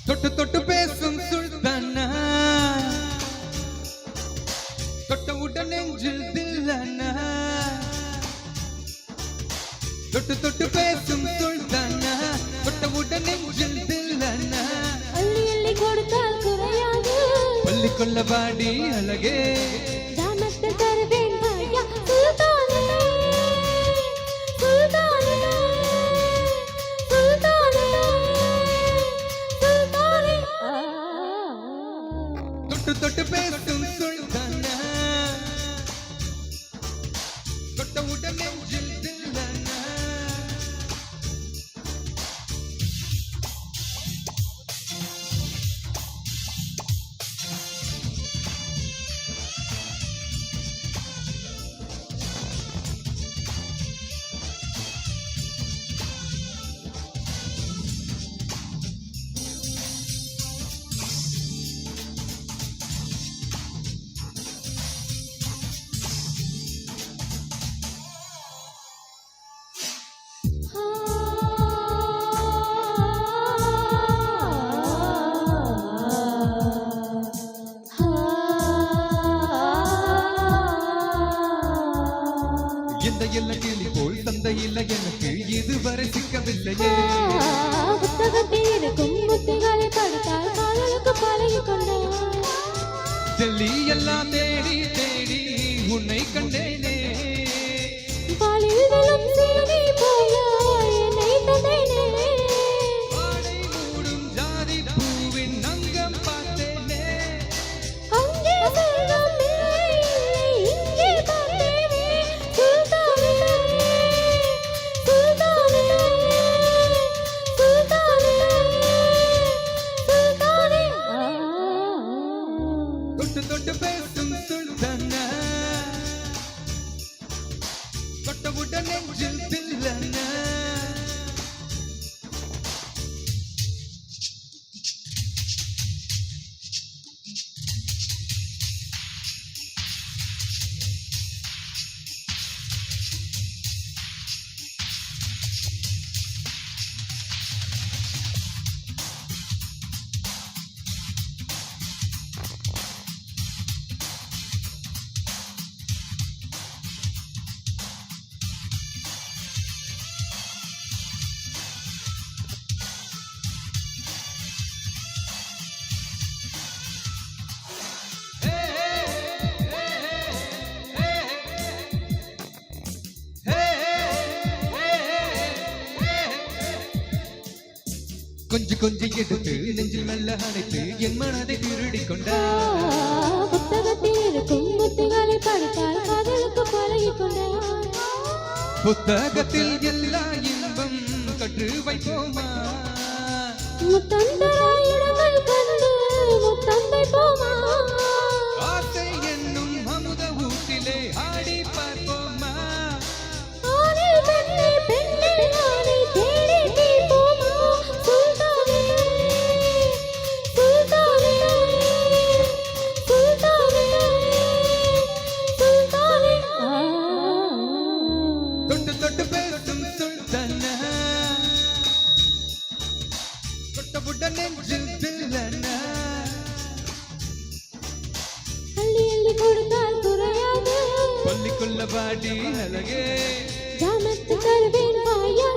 தொட்டு தொட்டு பேசும் சுல்தானா தொட்டவுடன் நெஞ்சில் தில்லானா தொட்டு தொட்டு பேசும் சுல்தானா தொட்டவுடன் நெஞ்சில் தில்லானா அள்ளி அள்ளி கொடுத்தால் குறையாது பள்ளி கொள்ள பாடி அழகே ஜாமத்தை தருவேன் வாயா சுல்தானே சுல்தானே சுல்தானே சுல்தானே தொட்டு தொட்டு பேசும் சுல்தானா தொட்டவுடன் நெஞ்சில் தில்லானா எந்த எல்ல கிளி போல் தந்தையில் எனக்கு இதுவரை சிக்கவில்லையே புத்தகத்தில் இருக்கும் புத்திகளை படித்தால் காதலுக்கு பழகி கொண்டார் டெல்லி எல்லாம் தேடி தேடி உன்னை கண்டேனே பாலில் வெளும் சீனி போல என்னை தந்தேனே ஆடை மூடும் ஜாதி பூவின் அங்கம் பார்த்தேனே அங்கே செல்வம் இல்லை இங்கே பார்த்தேனே சுல்தானே சுல்தானே சுல்தானே சுல்தானே தொட்டு தொட்டு பேசும் சுல்தானா தொட்டவுடன் நெஞ்சில் தில்லானா கொஞ்சி கொஞ்சி எடுத்து நெஞ்சில் மெல்ல அணைத்து என் மனதை திருடி கொண்டார் புத்தகத்தில் இருக்கும் புத்திகளை படித்தால் காதலுக்கு பழகி கொண்டார் புத்தகத்தில் எல்லா இன்பம் கற்று வைப்போமா முத்தந்தராய் இடங்கள் கண்டு முத்தம் வைப்போமா ஆசை என்னும் அமுத ஊட்டிலே ஆடி பார்ப்போமா ஆணில் பெண்ணே பெண்ணே ஆணை தேடி தீர்ப்போமா சுல்தானே சுல்தானே சுல்தானே சுல்தானே தொட்டு தொட்டு பேசும் சுல்தானா தொட்டவுடன் நெஞ்சில் தில்லானா அள்ளி அள்ளி கொடுத்தால் குறையாது பள்ளிக்குள்ள பாடி அழகே ஜாமத்து தருவேன் வாயா